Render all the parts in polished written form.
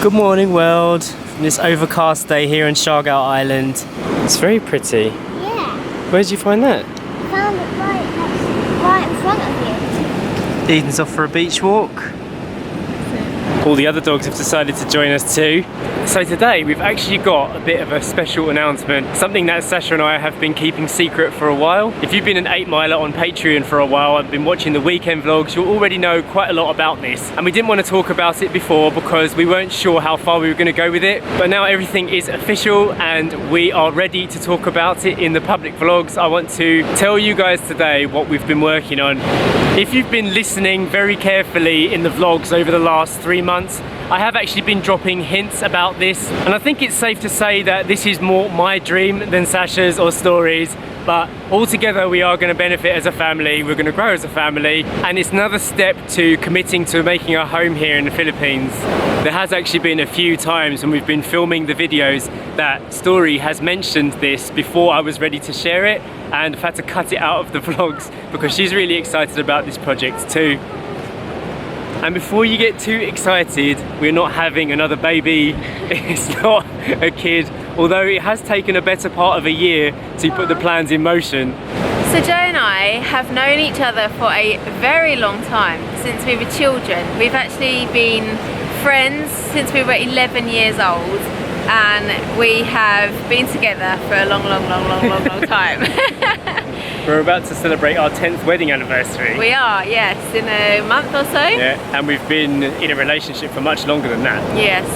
Good morning, world. On this overcast day here in Siargao Island. It's very pretty. Yeah. Where did you find that? I found it right in front of you. Eden's off for a beach walk. All the other dogs have decided to join us too. So today we've actually got a bit of a special announcement, something that Sacha and I have been keeping secret for a while. If you've been an 8-miler on Patreon for a while, I've been watching the weekend vlogs, you'll already know quite a lot about this. And we didn't want to talk about it before because we weren't sure how far we were going to go with it. But now everything is official and we are ready to talk about it in the public vlogs. I want to tell you guys today what we've been working on. If you've been listening very carefully in the vlogs over the last 3 months, I have actually been dropping hints about this, and I think it's safe to say that this is more my dream than Sacha's or Story's, but altogether we are going to benefit as a family, we're going to grow as a family, and it's another step to committing to making a home here in the Philippines. There has actually been a few times when we've been filming the videos that Story has mentioned this before I was ready to share it, and I've had to cut it out of the vlogs because she's really excited about this project too. And before you get too excited, we're not having another baby. It's not a kid, although it has taken a better part of a year to put the plans in motion. So Joe and I have known each other for a very long time, since we were children. We've actually been friends since we were 11 years old, and we have been together for a long time. We're about to celebrate our 10th wedding anniversary. We are, yes, in a month or so. Yeah, and we've been in a relationship for much longer than that. Yes,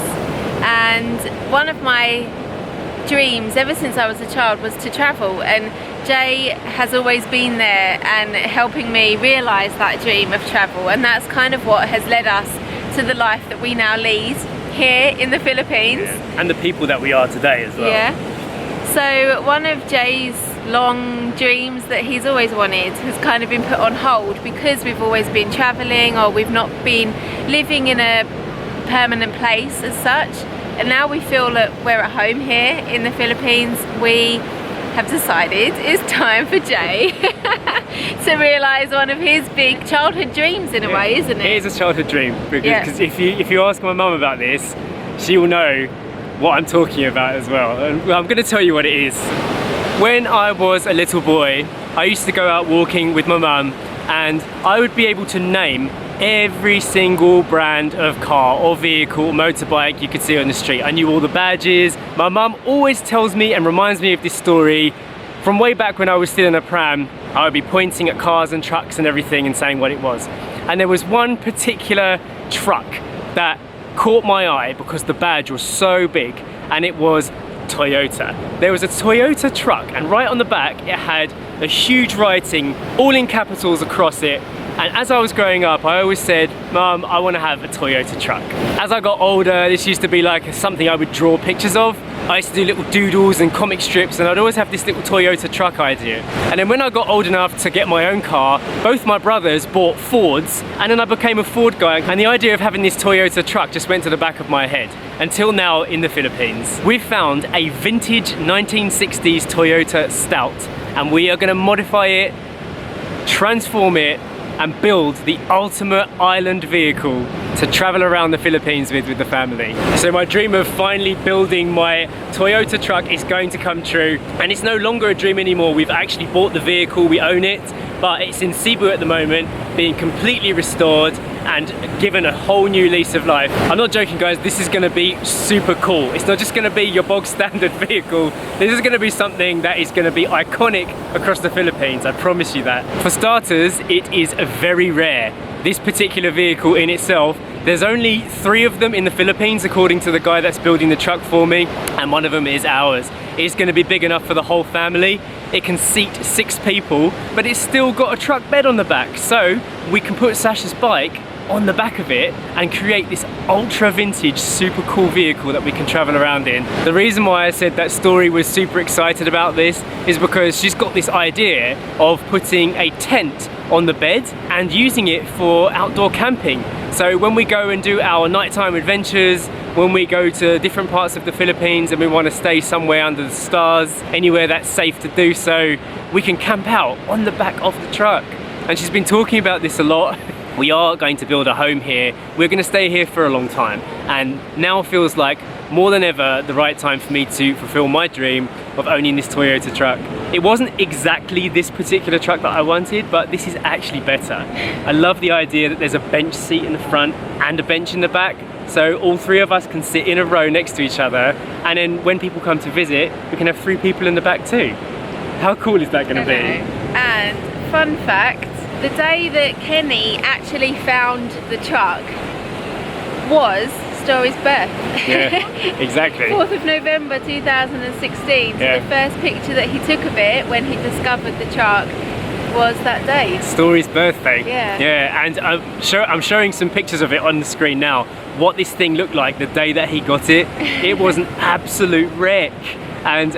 and one of my dreams ever since I was a child was to travel, and Jay has always been there and helping me realise that dream of travel, and that's kind of what has led us to the life that we now lead here in the Philippines. Yeah. And the people that we are today as well. Yeah. So one of Jay's long dreams that he's always wanted has kind of been put on hold because we've always been travelling, or we've not been living in a permanent place as such. And now we feel that we're at home here in the Philippines. We have decided it's time for Jay to realise one of his big childhood dreams in a way, isn't it? It is a childhood dream, because if you ask my mum about this, she will know what I'm talking about as well. And I'm going to tell you what it is. When I was a little boy, I used to go out walking with my mum, and I would be able to name every single brand of car or vehicle or motorbike you could see on the street. I knew all the badges. My mum always tells me and reminds me of this story from way back when I was still in a pram. I would be pointing at cars and trucks and everything and saying what it was. And there was one particular truck that caught my eye because the badge was so big, and it was Toyota. There was a Toyota truck, and right on the back it had a huge writing all in capitals across it. And as I was growing up, I always said, Mum, I want to have a Toyota truck. As I got older, this used to be like something I would draw pictures of. I used to do little doodles and comic strips, and I'd always have this little Toyota truck idea. And then when I got old enough to get my own car, both my brothers bought Fords, and then I became a Ford guy, and the idea of having this Toyota truck just went to the back of my head. Until now in the Philippines. We've found a vintage 1960s Toyota Stout, and we are going to modify it, transform it, and build the ultimate island vehicle to travel around the Philippines with the family. So my dream of finally building my Toyota truck is going to come true, and it's no longer a dream anymore. We've actually bought the vehicle, we own it, but it's in Cebu at the moment, being completely restored and given a whole new lease of life. I'm not joking, guys, this is gonna be super cool. It's not just gonna be your bog standard vehicle. This is gonna be something that is gonna be iconic across the Philippines, I promise you that. For starters, it is very rare. This particular vehicle in itself, there's only 3 of them in the Philippines according to the guy that's building the truck for me, and one of them is ours. It's going to be big enough for the whole family. It can seat 6 people, but it's still got a truck bed on the back, so we can put Sacha's bike on the back of it and create this ultra vintage super cool vehicle that we can travel around in. The reason why I said that Story was super excited about this is because she's got this idea of putting a tent on the bed and using it for outdoor camping. So when we go and do our nighttime adventures, when we go to different parts of the Philippines and we want to stay somewhere under the stars, anywhere that's safe to do so, we can camp out on the back of the truck. And she's been talking about this a lot. We are going to build a home here. We're going to stay here for a long time, and now feels like more than ever the right time for me to fulfill my dream of owning this Toyota truck. It wasn't exactly this particular truck that I wanted, but this is actually better. I love the idea that there's a bench seat in the front and a bench in the back, so all three of us can sit in a row next to each other, and then when people come to visit, we can have 3 people in the back too. How cool is that going to be? And fun fact, the day that Kenny actually found the truck was Story's birth. Yeah, exactly. 4th of November 2016. So Yeah. the first picture that he took of it when he discovered the truck was that day. Story's birthday. Yeah. Yeah, and I'm showing some pictures of it on the screen now. What this thing looked like the day that he got it. It was an absolute wreck. And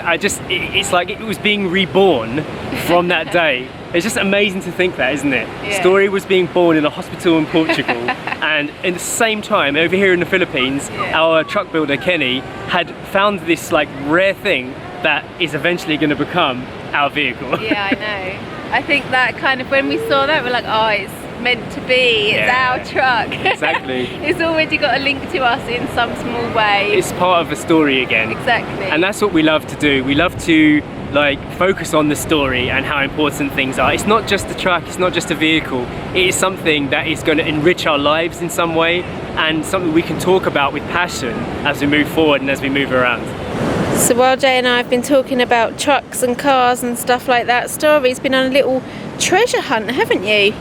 it's like it was being reborn from that day. It's just amazing to think that, isn't it? Yeah. Story was being born in a hospital in Portugal, and at the same time, over here in the Philippines, our truck builder Kenny had found this like rare thing that is eventually going to become our vehicle. Yeah, I know. I think that kind of, when we saw that, we're like, oh, it's meant to be, it's our truck. Exactly. It's already got a link to us in some small way. It's part of the story again. Exactly. And that's what we love to do. We love to like focus on the story and how important things are. It's not just a truck, it's not just a vehicle. It is something that is going to enrich our lives in some way, and something we can talk about with passion as we move forward and as we move around. So while Jay and I have been talking about trucks and cars and stuff like that, Story's been on a little treasure hunt, haven't you?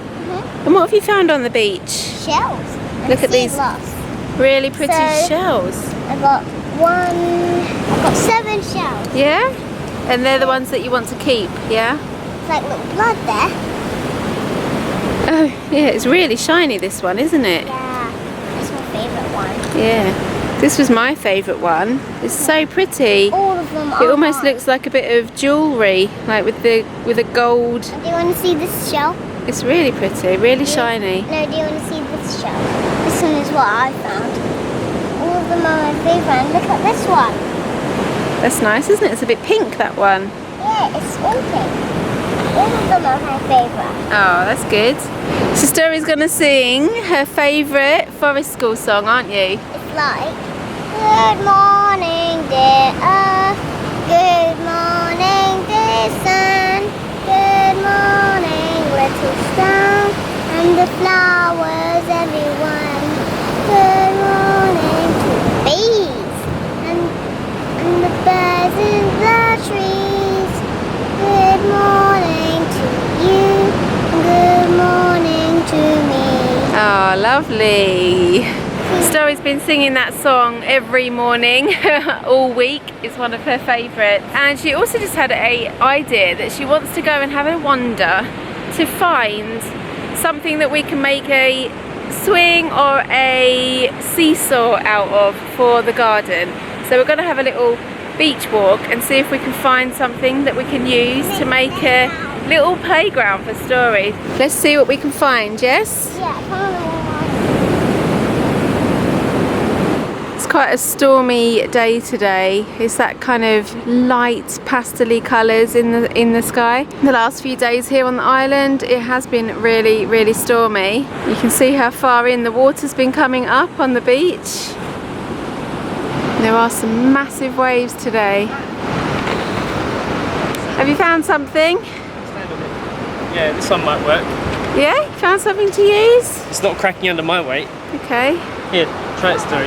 And what have you found on the beach? Shells. Look at these really pretty shells. I've got 7 shells. Yeah? And they're the ones that you want to keep, yeah? It's like little blood there. Oh, yeah, it's really shiny, this one, isn't it? Yeah, that's my favourite one. Yeah. This was my favourite one. It's so pretty. All of them are. It almost looks like a bit of jewellery, like with a gold. Do you want to see this shell? It's really pretty, really shiny. No, do you want to see this shell? This one is what I found. All of them are my favourite. And look at this one. That's nice, isn't it? It's a bit pink, that one. Yeah, it's all pink. All of them are my favourite. Oh, that's good. So Story's going to sing her favourite forest school song, aren't you? It's like, good morning, dear Earth. Good morning, dear Sun. Good morning, little stone. And the flowers, everyone. Good morning to the bees. And the birds in the trees. Good morning to you. Good morning to me. Oh, lovely. Story's been singing that song every morning all week. It's one of her favourites. And she also just had an idea that she wants to go and have a wander to find something that we can make a swing or a seesaw out of for the garden. So we're going to have a little beach walk and see if we can find something that we can use to make a little playground for Story. Let's see what we can find, yes? Yeah, follow. It's quite a stormy day today. It's that kind of light pastel-y colours in the sky. The last few days here on the island, it has been really, really stormy. You can see how far in the water's been coming up on the beach. There are some massive waves today. Have you found something? Yeah, this one might work. Yeah? Found something to use? It's not cracking under my weight. Okay. Here, try it, Story.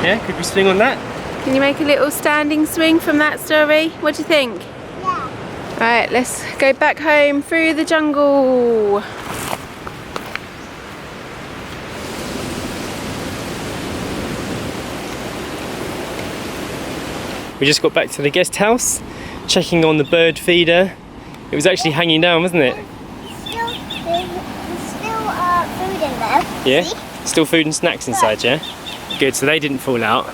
Yeah, could we swing on that? Can you make a little standing swing from that, Story? What do you think? Yeah. Right, let's go back home through the jungle. We just got back to the guest house, checking on the bird feeder. It was actually hanging down, wasn't it? There's still food in there. Yeah? See? Still food and snacks inside, yeah? Good, so they didn't fall out.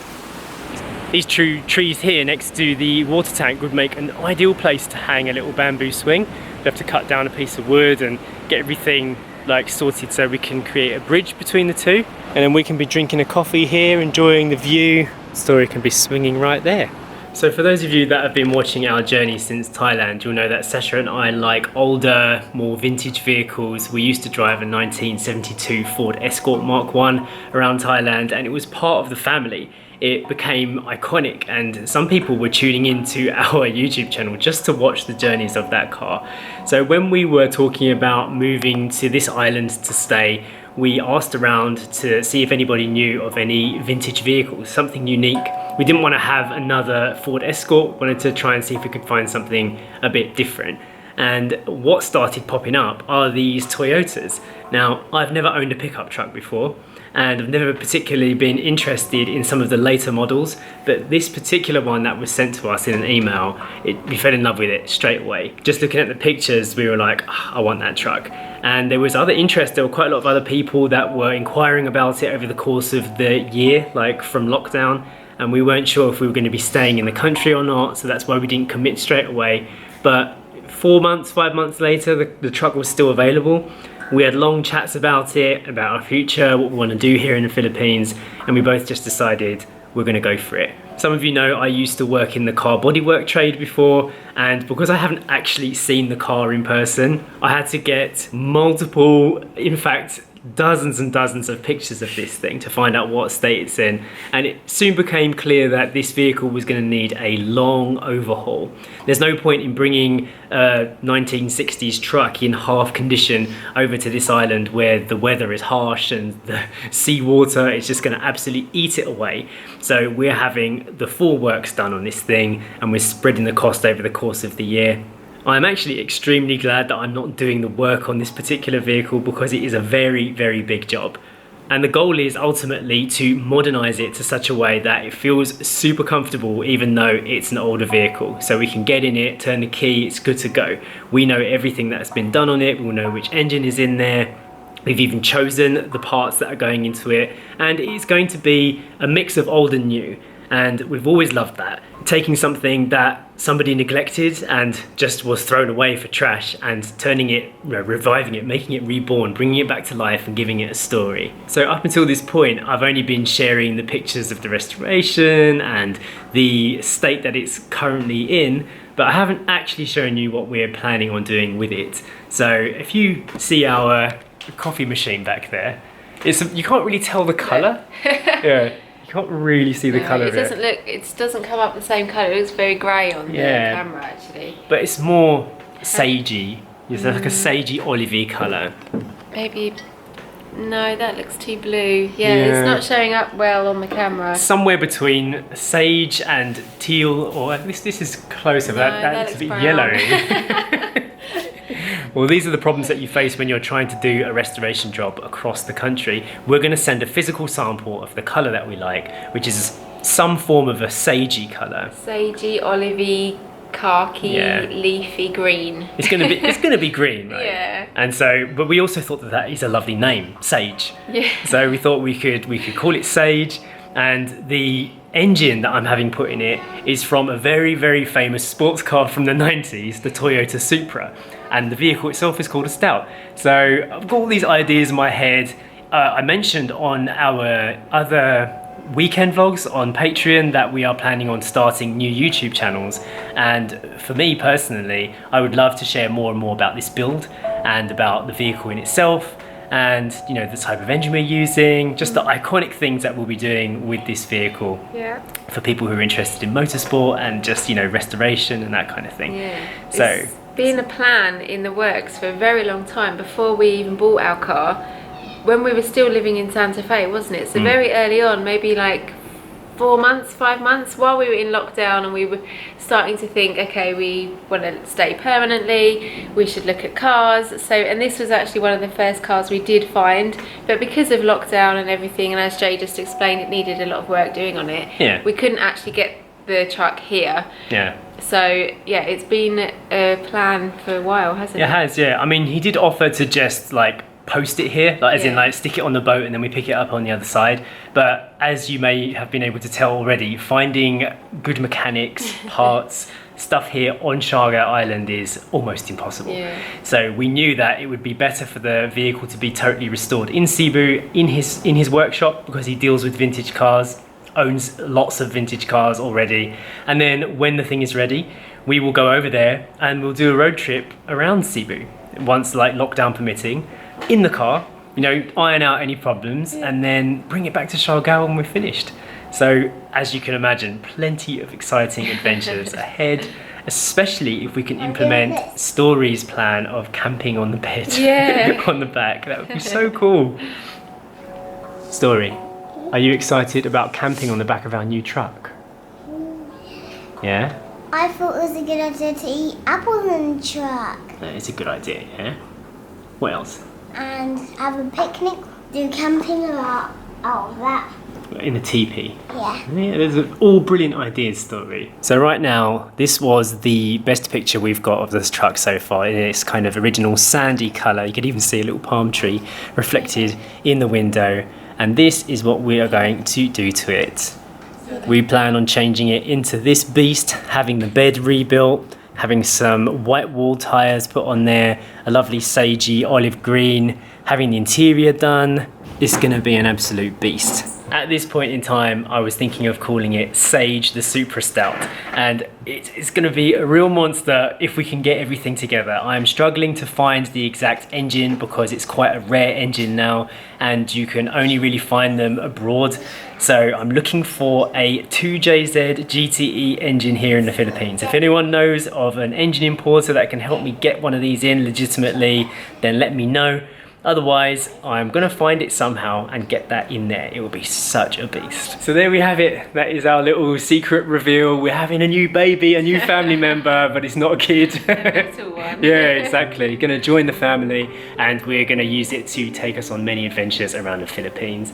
These trees here next to the water tank would make an ideal place to hang a little bamboo swing. We have to cut down a piece of wood and get everything like sorted so we can create a bridge between the two. And then we can be drinking a coffee here, enjoying the view. Story can be swinging right there. So for those of you that have been watching our journey since Thailand, you'll know that Sacha and I like older, more vintage vehicles. We used to drive a 1972 Ford Escort Mark I around Thailand, and it was part of the family. It became iconic, and some people were tuning into our YouTube channel just to watch the journeys of that car. So when we were talking about moving to this island to stay, we asked around to see if anybody knew of any vintage vehicles, something unique. We didn't want to have another Ford Escort, we wanted to try and see if we could find something a bit different. And what started popping up are these Toyotas. Now, I've never owned a pickup truck before, and I've never particularly been interested in some of the later models, but this particular one that was sent to us in an email, we fell in love with it straight away. Just looking at the pictures, we were like, oh, I want that truck. And there was other interest, there were quite a lot of other people that were inquiring about it over the course of the year, like from lockdown, and we weren't sure if we were going to be staying in the country or not, so that's why we didn't commit straight away. But 4 months, 5 months later, the truck was still available. We had long chats about it, about our future, what we want to do here in the Philippines, and we both just decided we're going to go for it. Some of you know I used to work in the car bodywork trade before, and because I haven't actually seen the car in person, I had to get multiple, in fact, dozens and dozens of pictures of this thing to find out what state it's in, and it soon became clear that this vehicle was going to need a long overhaul. There's no point in bringing a 1960s truck in half condition over to this island where the weather is harsh and the seawater is just going to absolutely eat it away. So we're having the full works done on this thing, and we're spreading the cost over the course of the year. I'm actually extremely glad that I'm not doing the work on this particular vehicle, because it is a very, very big job. And the goal is ultimately to modernize it to such a way that it feels super comfortable even though it's an older vehicle. So we can get in it, turn the key, it's good to go. We know everything that's been done on it, we'll know which engine is in there. We've even chosen the parts that are going into it, and it's going to be a mix of old and new. And we've always loved that. Taking something that somebody neglected and just was thrown away for trash and turning it, reviving it, making it reborn, bringing it back to life and giving it a story. So up until this point, I've only been sharing the pictures of the restoration and the state that it's currently in, but I haven't actually shown you what we're planning on doing with it. So if you see our coffee machine back there, you can't really tell the colour. Yeah. Can't really see the colour of it. It doesn't come up the same colour. It looks very grey on the camera actually. But it's more sagey. It's like a sagey olivey colour. Maybe, no, that looks too blue. Yeah, it's not showing up well on the camera. Somewhere between sage and teal, or at least this is closer, but that looks a bit yellowy. Well, these are the problems that you face when you're trying to do a restoration job across the country. We're going to send a physical sample of the colour that we like, which is some form of a sagey colour. Sagey, olivey, khaki, leafy green. It's going to be green, right? Yeah. And so, but we also thought that is a lovely name, Sage. Yeah. So we thought we could call it Sage, and the engine that I'm having put in it is from a very, very famous sports car from the 90s, the Toyota Supra, and the vehicle itself is called a Stout. So I've got all these ideas in my head. I mentioned on our other weekend vlogs on Patreon that we are planning on starting new YouTube channels, and for me personally, I would love to share more and more about this build and about the vehicle in itself, and the type of engine we're using, just the iconic things that we'll be doing with this vehicle. Yeah. For people who are interested in motorsport and just restoration and that kind of thing. Yeah. So it's been a plan in the works for a very long time before we even bought our car, when we were still living in Santa Fe, wasn't it? So very early on, maybe like 4 months, 5 months, while we were in lockdown and we were starting to think, okay, we want to stay permanently, we should look at cars. So, and this was actually one of the first cars we did find, but because of lockdown and everything, and as Jay just explained, it needed a lot of work doing on it. Yeah. We couldn't actually get the truck here. Yeah. So yeah, it's been a plan for a while, hasn't it? It has, yeah. I mean, he did offer to just post it here, as in stick it on the boat and then we pick it up on the other side. But as you may have been able to tell already, finding good mechanics, parts, stuff here on Siargao Island is almost impossible. Yeah. So we knew that it would be better for the vehicle to be totally restored in Cebu, in his workshop, because he deals with vintage cars. owns lots of vintage cars already. And then when the thing is ready, we will go over there and we'll do a road trip around Cebu, once like lockdown permitting, in the car, you know, iron out any problems and then bring it back to Siargao when we're finished. So as you can imagine, plenty of exciting adventures ahead, especially if we can implement Story's plan of camping on the bed on the back. That would be so cool. Story, are you excited about camping on the back of our new truck? Yeah? I thought it was a good idea to eat apples in the truck. It's a good idea, yeah? What else? And have a picnic, do camping out of that. In a teepee. Yeah. Yeah, there's all brilliant ideas, Story. So right now, this was the best picture we've got of this truck so far. In its kind of original sandy colour. You could even see a little palm tree reflected in the window. And this is what we are going to do to it. We plan on changing it into this beast, having the bed rebuilt, having some white wall tyres put on there, a lovely sagey olive green, having the interior done. It's going to be an absolute beast. At this point in time, I was thinking of calling it Sage the Supra Stout, and it's going to be a real monster if we can get everything together. I'm struggling to find the exact engine because it's quite a rare engine now, and you can only really find them abroad. So I'm looking for a 2JZ GTE engine here in the Philippines. If anyone knows of an engine importer that can help me get one of these in legitimately, then let me know. Otherwise, I'm gonna find it somehow and get that in there. It will be such a beast. So there we have it. That is our little secret reveal. We're having a new baby, a new family member, but it's not a kid. Yeah, exactly. Gonna join the family and we're gonna use it to take us on many adventures around the Philippines.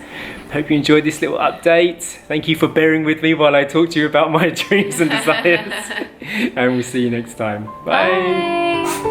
Hope you enjoyed this little update. Thank you for bearing with me while I talk to you about my dreams and desires. And we'll see you next time. Bye. Bye.